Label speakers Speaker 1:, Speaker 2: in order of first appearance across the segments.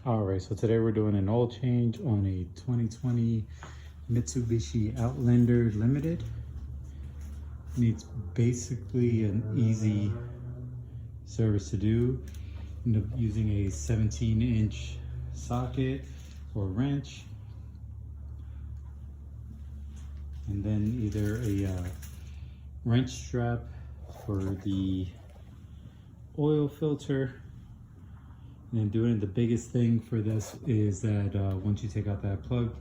Speaker 1: All right, so today we're doing an oil change on a 2020 Mitsubishi Outlander Limited. And it's basically an easy service to do. End up using a 17-inch socket or wrench, and then either a wrench strap for the oil filter. And then doing the biggest thing for this is that once you take out that plug,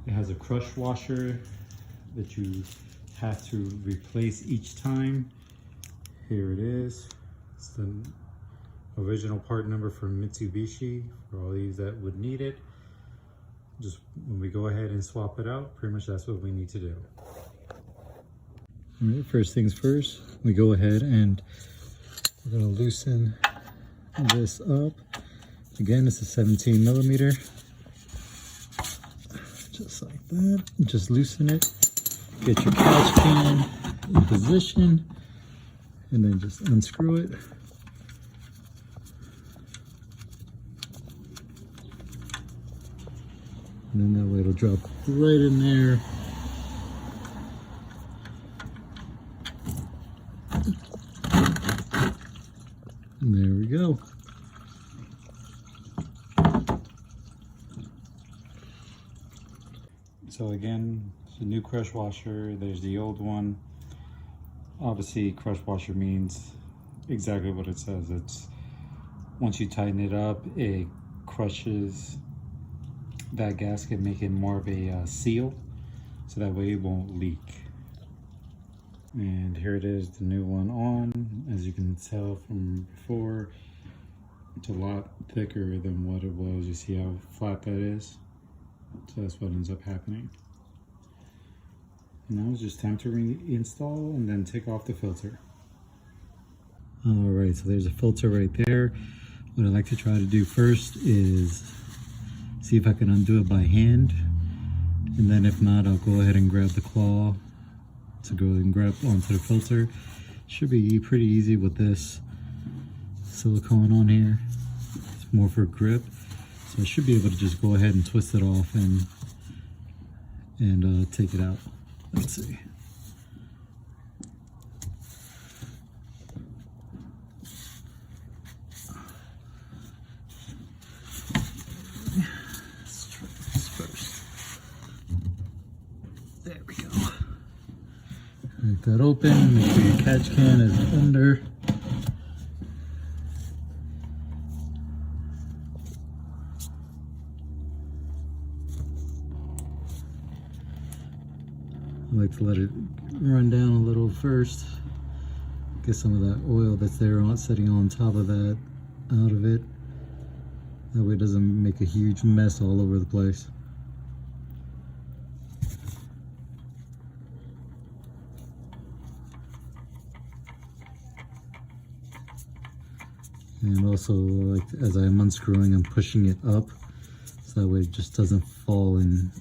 Speaker 1: it has a crush washer that you have to replace each time. Here it is. It's the original part number from Mitsubishi for all these that would need it. Just when we go ahead and swap it out, pretty much that's what we need to do. All right, first things first, we go ahead and we're gonna loosen this up. Again, it's a 17 millimeter. Just like that. Just loosen it. Get your catch can in position, and then just unscrew it. And then that way it'll drop right in there. And there we go. So again, it's a new crush washer. There's the old one. Obviously, crush washer means exactly what it says. It's once you tighten it up, it crushes that gasket, making more of a seal, so that way it won't leak. And here it is, the new one on. As you can tell from before, it's a lot thicker than what it was. You see how flat that is? So that's what ends up happening. Now it's just time to reinstall and then take off the filter. All right, so there's a filter right there. What I like to try to do first is see if I can undo it by hand. And then if not, I'll go ahead and grab the claw to go and grab onto the filter. Should be pretty easy with this silicone on here. It's more for grip. So I should be able to just go ahead and twist it off and take it out. Let's see. Let's try this first. There we go. Make that open. Make sure your catch can is under. I like to let it run down a little first. Get some of that oil that's there sitting on top of that out of it. That way it doesn't make a huge mess all over the place. And also, like as I'm unscrewing, I'm pushing it up so that way it just doesn't fall and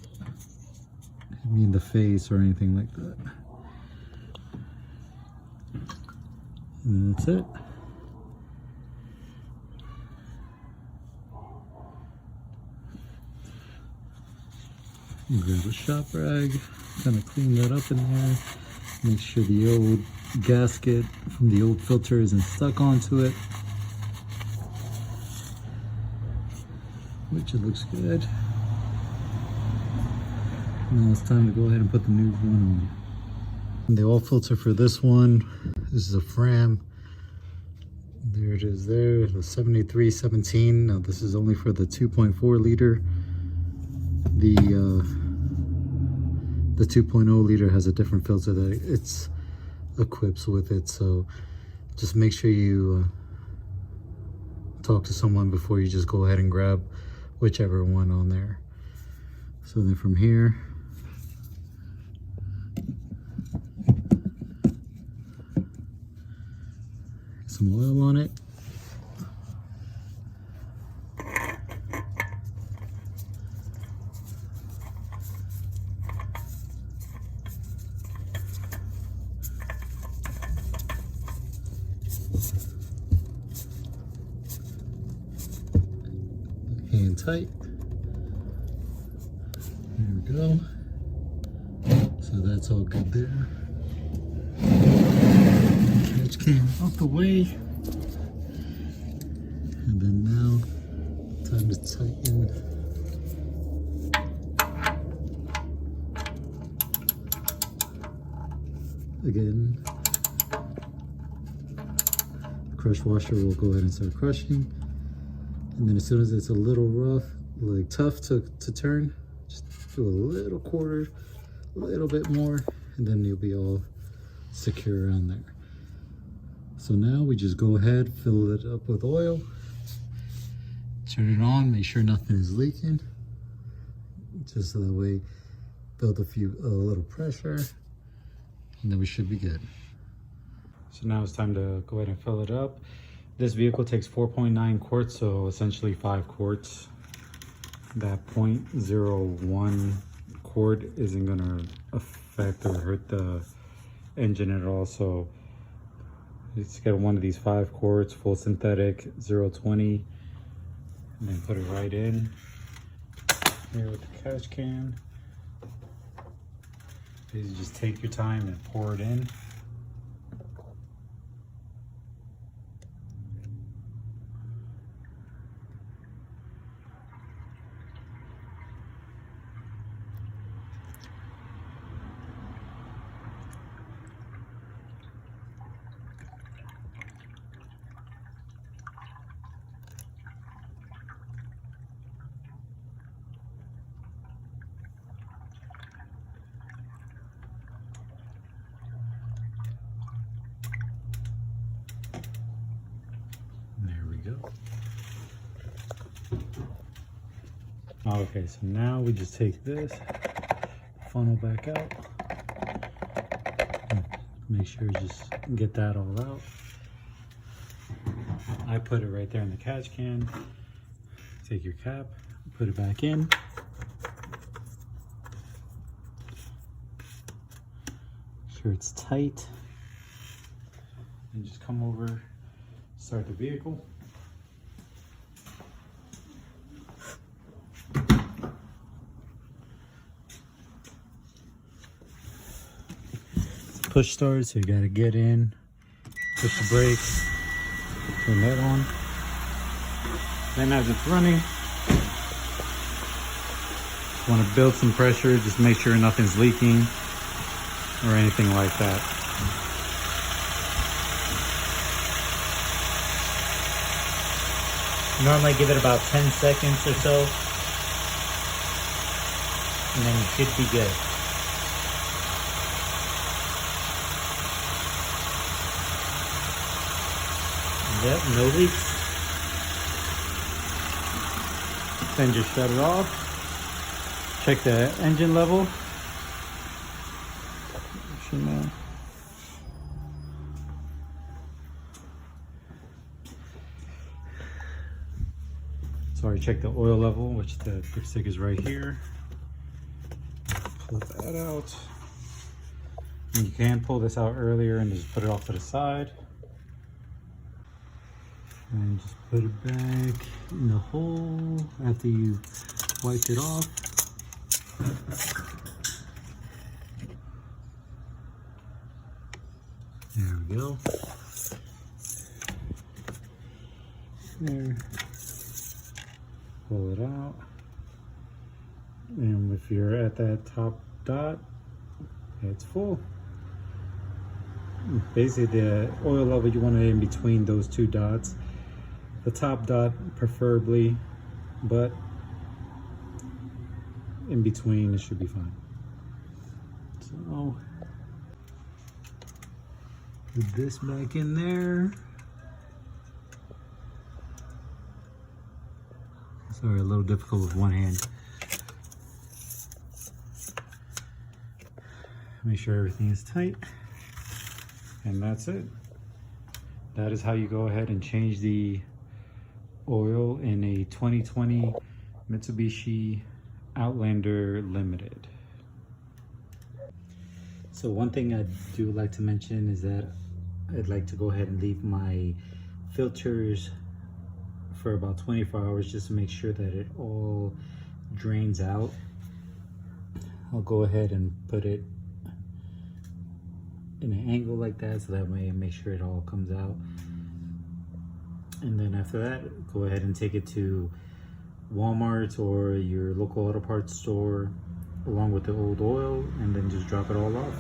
Speaker 1: hit me in the face or anything like that. And that's it. Grab a shop rag, kind of clean that up in there. Make sure the old gasket from the old filter isn't stuck onto it, which it looks good. Now it's time to go ahead and put the new one on. The oil filter for this one, this is a Fram. There it is there, the 7317. Now this is only for the 2.4 liter. The 2.0 liter has a different filter that it's equips with it, so just make sure you talk to someone before you just go ahead and grab whichever one on there. So then from here, some oil on it. can tight. There we go. So that's all good there. Catch can out the way. And then now, time to tighten. Again, crush washer will go ahead and start crushing. And then as soon as it's a little rough, like tough to turn, just do a little quarter, a little bit more, and then you'll be all secure on there. So now we just go ahead, fill it up with oil, turn it on, make sure nothing is leaking, just so that way build a little pressure, and then we should be good. So now it's time to go ahead and fill it up. This vehicle takes 4.9 quarts, so essentially 5 quarts. That 0.01 quart isn't gonna affect or hurt the engine at all. So let's get one of these 5 quarts, full synthetic, 0.20, and then put it right in here with the catch can. Basically just take your time and pour it in. Okay, so now we just take this, funnel back out, make sure you just get that all out. I put it right there in the catch can. Take your cap, put it back in. Make sure it's tight. And just come over, start the vehicle. Push start, so you gotta get in, push the brakes, turn that on. Then as it's running, want to build some pressure, just make sure nothing's leaking or anything like that. Normally give it about 10 seconds or so, and then you should be good. Yep, no leaks. Then just shut it off. Check the engine level. Sorry, check the oil level, which the dipstick is right here. Pull that out. And you can pull this out earlier and just put it off to the side. And just put it back in the hole after you wipe it off. There we go. There. Pull it out. And if you're at that top dot, it's full. Basically, the oil level you want it in between those two dots. The top dot preferably, but in between it should be fine. So put this back in there. Sorry, a little difficult with one hand. Make sure everything is tight, and that's it. That is how you go ahead and change the oil in a 2020 Mitsubishi Outlander Limited. So one thing I do like to mention is that I'd like to go ahead and leave my filters for about 24 hours just to make sure that it all drains out. I'll go ahead and put it in an angle like that so that way make sure it all comes out. And then after that, go ahead and take it to Walmart or your local auto parts store along with the old oil, and then just drop it all off.